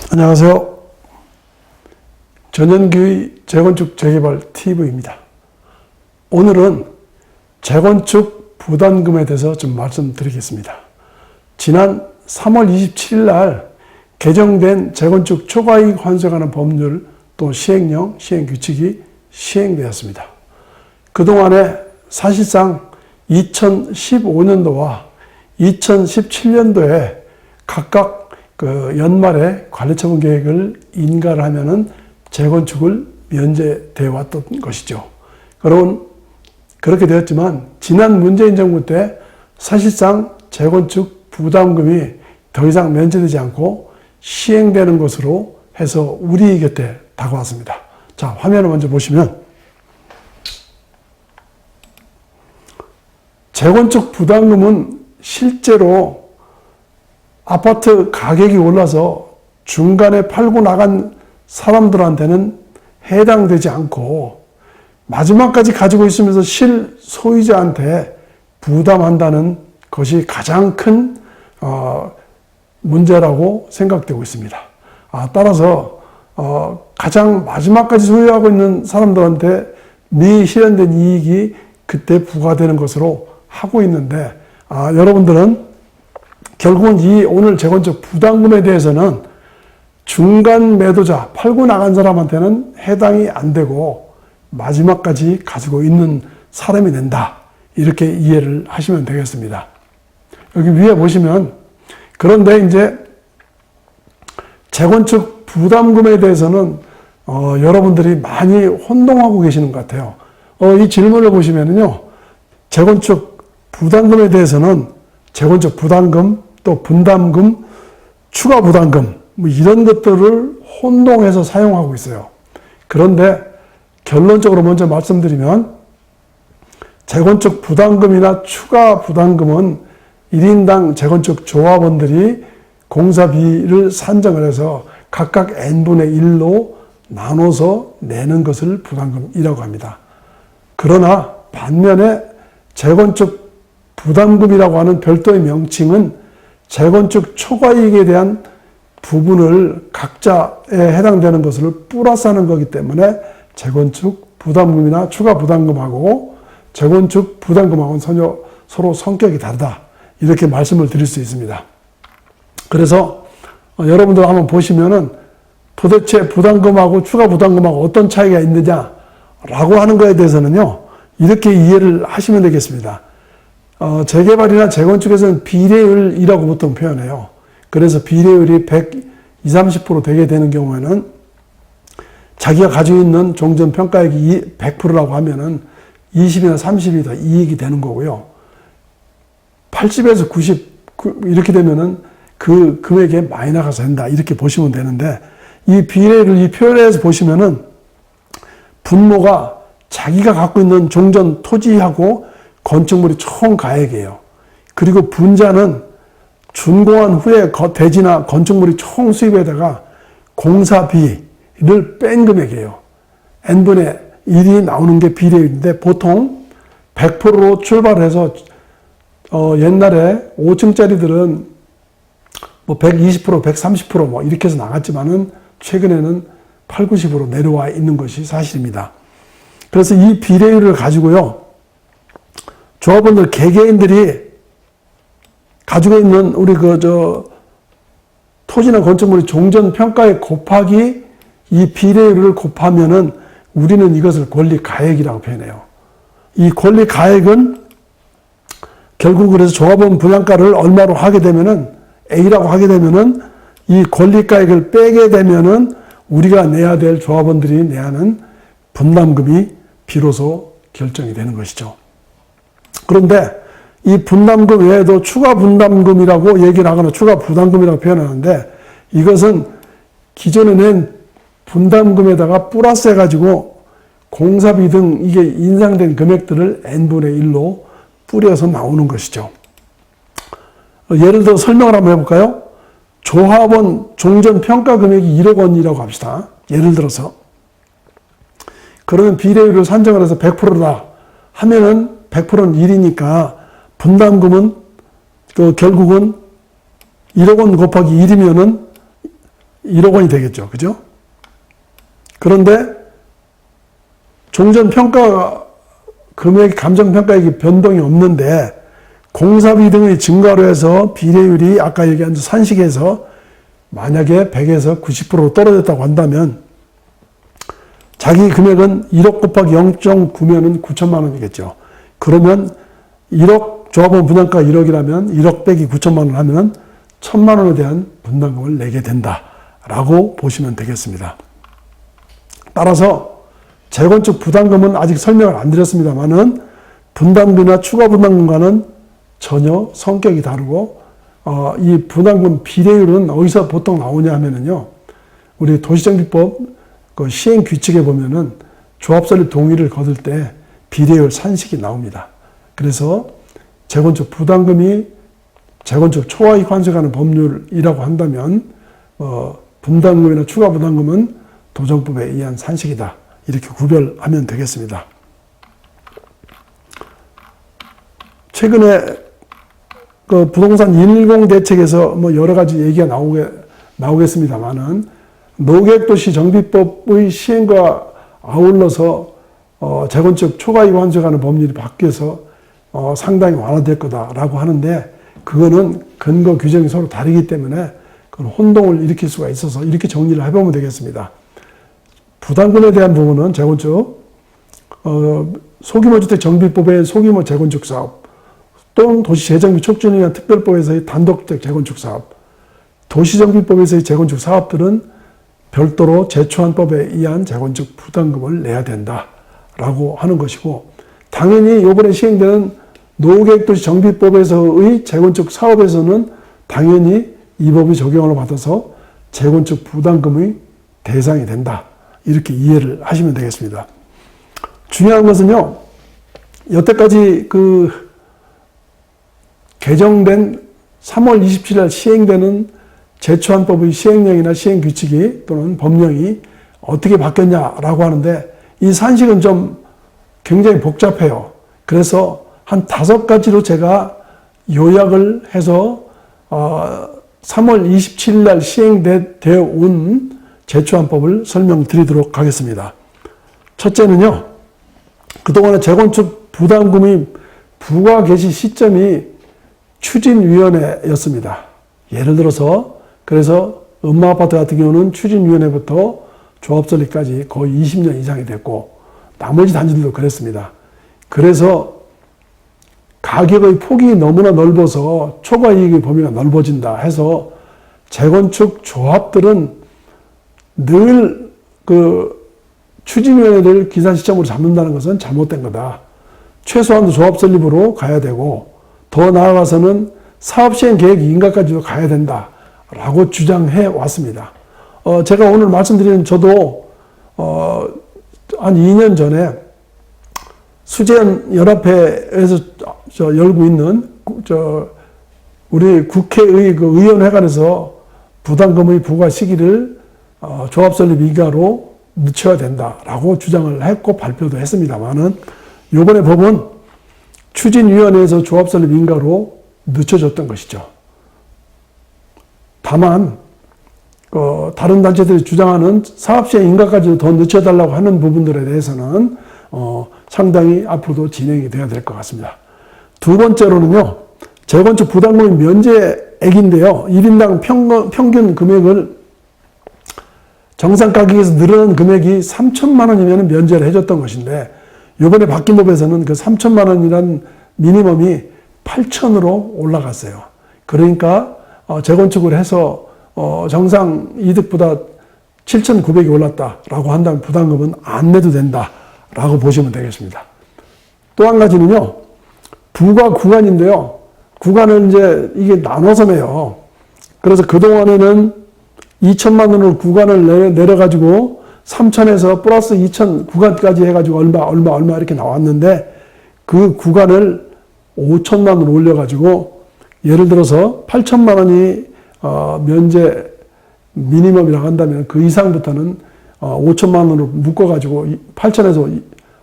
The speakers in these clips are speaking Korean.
안녕하세요. 전현기의 재건축 재개발 TV입니다. 오늘은 재건축 부담금에 대해서 좀 말씀드리겠습니다. 지난 3월 27일 날 개정된 재건축 초과이익 환수에 관한 법률 또 시행령, 시행규칙이 시행되었습니다. 그동안에 사실상 2015년도와 2017년도에 각각 연말에 관리처분 계획을 인가를 하면은 재건축을 면제되어 왔던 것이죠. 그러면 그렇게 되었지만 지난 문재인 정부 때 사실상 재건축 부담금이 더 이상 면제되지 않고 시행되는 것으로 해서 우리 곁에 다가왔습니다. 자, 화면을 먼저 보시면 재건축 부담금은 실제로 아파트 가격이 올라서 중간에 팔고 나간 사람들한테는 해당되지 않고 마지막까지 가지고 있으면서 실소유자한테 부담한다는 것이 가장 큰 문제라고 생각되고 있습니다. 따라서 가장 마지막까지 소유하고 있는 사람들한테 미실현된 이익이 그때 부과되는 것으로 하고 있는데 여러분들은 결국은 이 오늘 재건축 부담금에 대해서는 중간 매도자, 팔고 나간 사람한테는 해당이 안 되고 마지막까지 가지고 있는 사람이 낸다. 이렇게 이해를 하시면 되겠습니다. 여기 위에 보시면 그런데 이제 재건축 부담금에 대해서는 여러분들이 많이 혼동하고 계시는 것 같아요. 이 질문을 보시면은요. 재건축 부담금에 대해서는 재건축 부담금, 또 분담금, 추가 부담금 뭐 이런 것들을 혼동해서 사용하고 있어요. 그런데 결론적으로 먼저 말씀드리면 재건축 부담금이나 추가 부담금은 1인당 재건축 조합원들이 공사비를 산정을 해서 각각 n분의 1로 나눠서 내는 것을 부담금이라고 합니다. 그러나 반면에 재건축 부담금이라고 하는 별도의 명칭은 재건축 초과이익에 대한 부분을 각자에 해당되는 것을 플러스하는 거기 때문에 재건축 부담금이나 추가 부담금하고 재건축 부담금하고는 서로 성격이 다르다. 이렇게 말씀을 드릴 수 있습니다. 그래서 여러분들 한번 보시면은 도대체 부담금하고 추가 부담금하고 어떤 차이가 있느냐라고 하는 거에 대해서는요, 이렇게 이해를 하시면 되겠습니다. 재개발이나 재건축에서는 비례율이라고 보통 표현해요. 그래서 비례율이 120, 30% 되게 되는 경우에는 자기가 가지고 있는 종전평가액이 100%라고 하면은 20이나 30이 더 이익이 되는 거고요. 80에서 90 이렇게 되면은 그 금액에 마이너스가 된다. 이렇게 보시면 되는데 이 비례율을 이 표현에서 보시면은 분모가 자기가 갖고 있는 종전 토지하고 건축물이 총 가액이에요. 그리고 분자는 준공한 후에 대지나 건축물이 총 수입에다가 공사비를 뺀 금액이에요. n분의 1이 나오는 게 비례율인데 보통 100%로 출발해서 옛날에 5층짜리들은 뭐 120%, 130% 뭐 이렇게 해서 나갔지만은 최근에는 8, 90으로 내려와 있는 것이 사실입니다. 그래서 이 비례율을 가지고요. 조합원들 개개인들이 가지고 있는 우리 토지나 건축물의 종전평가액 곱하기 이 비례율을 곱하면은 우리는 이것을 권리가액이라고 표현해요. 이 권리가액은 결국 그래서 조합원 분양가를 얼마로 하게 되면은 A라고 하게 되면은 이 권리가액을 빼게 되면은 우리가 내야 될 조합원들이 내야 하는 분담금이 비로소 결정이 되는 것이죠. 그런데 이 분담금 외에도 추가 분담금이라고 얘기를 하거나 추가 부담금이라고 표현하는데 이것은 기존에 낸 분담금에다가 플러스 해가지고 공사비 등 이게 인상된 금액들을 n분의 1로 뿌려서 나오는 것이죠. 예를 들어 설명을 한번 해볼까요? 조합원 종전평가 금액이 1억 원이라고 합시다. 예를 들어서. 그러면 비례율을 산정을 해서 100%다 하면은 100%는 1이니까 분담금은 결국은 1억 원 곱하기 1이면은 1억 원이 되겠죠. 그죠? 그런데 종전평가 금액, 감정평가액이 변동이 없는데 공사비 등의 증가로 해서 비례율이 아까 얘기한 산식에서 만약에 100에서 90%로 떨어졌다고 한다면 자기 금액은 1억 곱하기 0.9면은 9천만 원이겠죠. 그러면 1억, 조합원 분양가 1억이라면 1억 빼기 9천만 원 하면 1,000만 원에 대한 분담금을 내게 된다라고 보시면 되겠습니다. 따라서 재건축 부담금은 아직 설명을 안 드렸습니다만은 분담비나 추가 분담금과는 전혀 성격이 다르고 이 분담금 비례율은 어디서 보통 나오냐 하면은요, 우리 도시정비법 그 시행 규칙에 보면은 조합 설립 동의를 거둘 때 비례율 산식이 나옵니다. 그래서 재건축 부담금이 재건축 초과이익 환수하는 법률이라고 한다면 분담금이나 추가 부담금은 도정법에 의한 산식이다. 이렇게 구별하면 되겠습니다. 최근에 그 부동산 110 대책에서 뭐 여러 가지 얘기가 나오겠습니다만은 노계획도시 정비법의 시행과 아울러서 재건축 초과이익 환수하는 법률이 바뀌어서 상당히 완화될 거다라고 하는데 그거는 근거 규정이 서로 다르기 때문에 그건 혼동을 일으킬 수가 있어서 이렇게 정리를 해보면 되겠습니다. 부담금에 대한 부분은 재건축, 소규모주택 정비법의 소규모 재건축 사업, 또는 도시재정비 촉진을 위한 특별법에서의 단독주택 재건축 사업, 도시정비법에서의 재건축 사업들은 별도로 제초안법에 의한 재건축 부담금을 내야 된다라고 하는 것이고, 당연히 이번에 시행되는 노후계획도시 정비법에서의 재건축 사업에서는 당연히 이 법이 적용을 받아서 재건축 부담금의 대상이 된다. 이렇게 이해를 하시면 되겠습니다. 중요한 것은요, 여태까지 그 개정된 3월 27일 날 시행되는 제초안법의 시행령이나 시행규칙이 또는 법령이 어떻게 바뀌었냐라고 하는데 이 산식은 좀 굉장히 복잡해요. 그래서 한 5가지로 제가 요약을 해서 3월 27일 날 시행되어 온 제초안법을 설명드리도록 하겠습니다. 첫째는요, 그동안의 재건축 부담금이 부과 개시 시점이 추진위원회였습니다. 예를 들어서 그래서 음마아파트 같은 경우는 추진위원회부터 조합설립까지 거의 20년 이상이 됐고 나머지 단지들도 그랬습니다. 그래서 가격의 폭이 너무나 넓어서 초과이익의 범위가 넓어진다 해서 재건축 조합들은 늘 그 추진위원회를 기산 시점으로 잡는다는 것은 잘못된 거다. 최소한도 조합 설립으로 가야 되고 더 나아가서는 사업시행 계획 인가까지도 가야 된다라고 주장해 왔습니다. 제가 오늘 말씀드리는 저도 한 2년 전에 수재현 연합회에서 열고 있는 우리 국회의 그 의원회관에서 부담금의 부과 시기를 조합 설립 인가로 늦춰야 된다라고 주장을 했고 발표도 했습니다만은 이번에 법은 추진위원회에서 조합 설립 인가로 늦춰졌던 것이죠. 다만 다른 단체들이 주장하는 사업시행 인가까지도 더 늦춰달라고 하는 부분들에 대해서는 상당히 앞으로도 진행이 돼야 될 것 같습니다. 두 번째로는요, 재건축 부담금 면제액인데요. 1인당 평균 금액을 정상 가격에서 늘어난 금액이 3천만 원이면 면제를 해줬던 것인데 이번에 바뀐 법에서는 그 3천만 원이라는 미니멈이 8천으로 올라갔어요. 그러니까 재건축을 해서 정상 이득보다 7,900이 올랐다라고 한다면 부담금은 안 내도 된다라고 보시면 되겠습니다. 또 한 가지는요, 부과 구간인데요. 구간을 이제 이게 나눠서 내요. 그래서 그동안에는 2천만 원을 구간을 내려가지고 3천에서 플러스 2천 구간까지 해가지고 얼마 이렇게 나왔는데 그 구간을 5천만 원으로 올려가지고 예를 들어서 8천만 원이 면제 미니멈이라고 한다면 그 이상부터는 5천만 원으로 묶어가지고 8천에서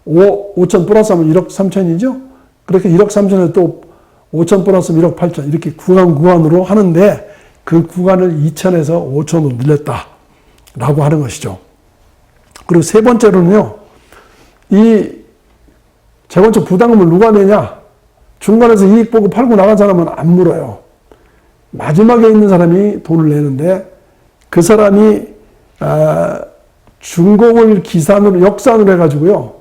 5천 플러스 하면 1억 3천이죠? 그렇게 1억 3천에 또 5천 플러스 1억 8천 이렇게 구간으로 하는데 그 구간을 2천에서 5천으로 늘렸다라고 하는 것이죠. 그리고 세 번째로는요, 이 재건축 부담금을 누가 내냐? 중간에서 이익 보고 팔고 나간 사람은 안 물어요. 마지막에 있는 사람이 돈을 내는데 그 사람이 준공을 기산으로 역산을 해가지고요,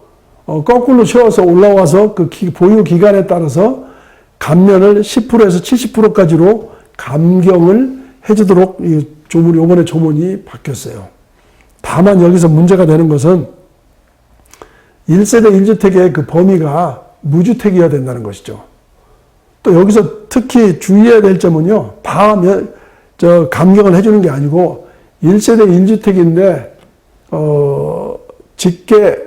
거꾸로 채워서 올라와서 그 보유 기간에 따라서 감면을 10%에서 70%까지로 감경을 해주도록 이번에 조문이 바뀌었어요. 다만 여기서 문제가 되는 것은 1세대 1주택의 그 범위가 무주택이어야 된다는 것이죠. 또 여기서 특히 주의해야 될 점은요, 다 감경을 해주는 게 아니고 1세대 1주택인데 직계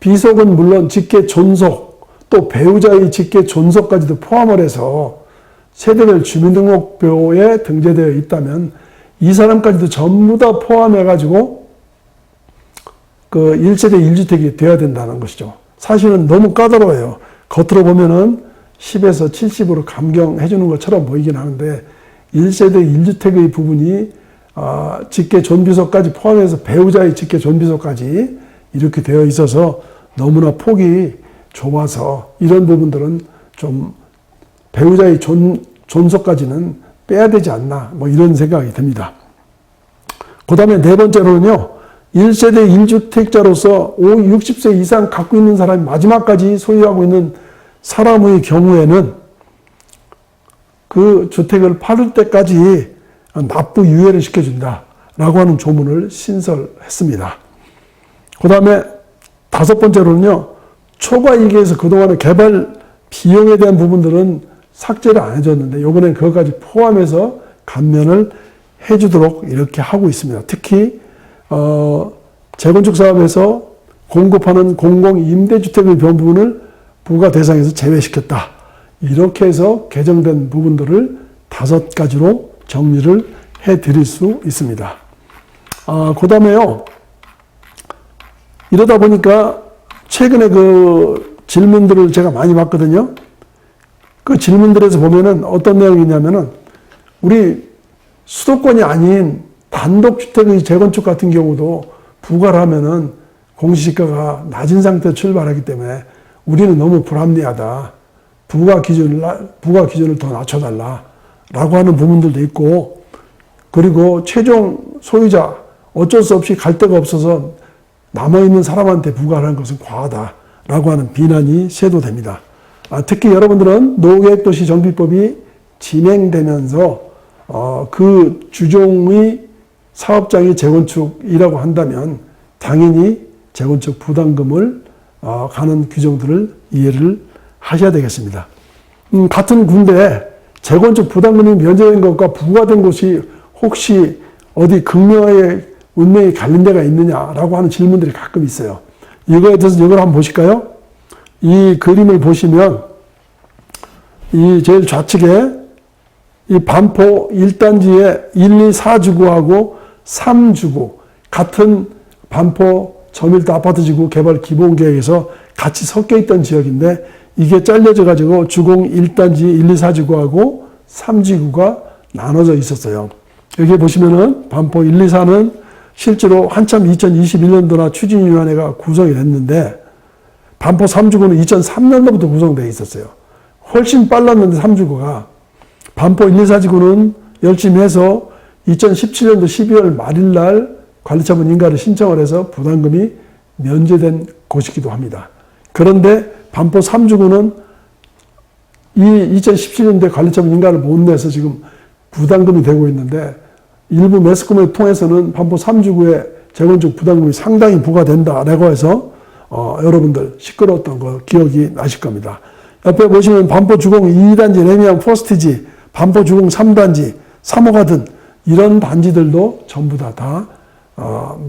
비속은 물론 직계 존속, 또 배우자의 직계 존속까지도 포함을 해서 세대별 주민등록표에 등재되어 있다면 이 사람까지도 전부 다 포함해가지고 그 1세대 1주택이 되어야 된다는 것이죠. 사실은 너무 까다로워요. 겉으로 보면은 10에서 70으로 감경해 주는 것처럼 보이긴 하는데 1세대 1주택의 부분이 직계 존비속까지 포함해서 배우자의 직계 존비속까지 이렇게 되어 있어서 너무나 폭이 좁아서 이런 부분들은 좀 배우자의 존속까지는 빼야 되지 않나, 뭐 이런 생각이 듭니다. 그 다음에 네 번째로는요, 1세대 1주택자로서 60세 이상 갖고 있는 사람이 마지막까지 소유하고 있는 사람의 경우에는 그 주택을 팔을 때까지 납부 유예를 시켜준다라고 하는 조문을 신설했습니다. 그 다음에 다섯 번째로는요, 초과이익에서 그동안의 개발 비용에 대한 부분들은 삭제를 안 해줬는데 이번엔 그것까지 포함해서 감면을 해주도록 이렇게 하고 있습니다. 특히 재건축 사업에서 공급하는 공공임대주택의 부분을 부과 대상에서 제외시켰다. 이렇게 해서 개정된 부분들을 5가지로 정리를 해드릴 수 있습니다. 그 다음에요, 이러다 보니까 최근에 그 질문들을 제가 많이 봤거든요. 그 질문들에서 보면은 어떤 내용이냐면은 우리 수도권이 아닌 단독주택의 재건축 같은 경우도 부과를 하면은 공시지가가 낮은 상태에서 출발하기 때문에 우리는 너무 불합리하다. 부과 기준을 더 낮춰달라라고 하는 부분들도 있고, 그리고 최종 소유자 어쩔 수 없이 갈 데가 없어서 남아있는 사람한테 부과하는 것은 과하다라고 하는 비난이 쇄도됩니다. 특히 여러분들은 노후계획도시정비법이 진행되면서 그 주종의 사업장이 재건축이라고 한다면 당연히 재건축 부담금을 가는 규정들을 이해를 하셔야 되겠습니다. 같은 군데 재건축 부담금이 면제된 것과 부과된 곳이 혹시 어디 극명하게 운명이 갈린 데가 있느냐라고 하는 질문들이 가끔 있어요. 이거에 대해서 이걸 한번 보실까요? 이 그림을 보시면 이 제일 좌측에 이 반포 1단지에 1, 2, 4주구하고 3주구 같은 반포 저밀도 아파트지구 개발 기본계획에서 같이 섞여 있던 지역인데 이게 잘려져 가지고 주공 1단지 1, 2, 4주구하고 3지구가 나눠져 있었어요. 여기 보시면은 반포 1, 2, 4는 실제로 한참 2021년도나 추진위원회가 구성이 됐는데 반포 3주구는 2003년도부터 구성되어 있었어요. 훨씬 빨랐는데 3주구가 반포 1, 2, 4지구는 열심히 해서 2017년도 12월 말일 날 관리처분 인가를 신청을 해서 부담금이 면제된 곳이기도 합니다. 그런데 반포 3주구는 이 2017년도에 관리처분 인가를 못 내서 지금 부담금이 되고 있는데 일부 매스컴을 통해서는 반포 3주구의 재건축 부담금이 상당히 부과된다라고 해서 여러분들 시끄러웠던 거 기억이 나실 겁니다. 옆에 보시면 반포 주공 2단지 레미안 포스티지, 반포 주공 3단지, 3호가든 이런 단지들도 전부 다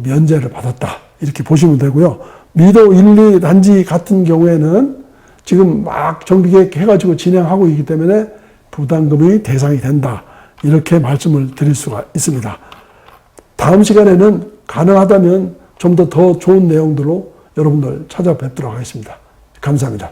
면제를 받았다. 이렇게 보시면 되고요. 미도 1, 2단지 같은 경우에는 지금 막 정비계획 해가지고 진행하고 있기 때문에 부담금의 대상이 된다. 이렇게 말씀을 드릴 수가 있습니다. 다음 시간에는 가능하다면 좀 더 좋은 내용들로 여러분들 찾아뵙도록 하겠습니다. 감사합니다.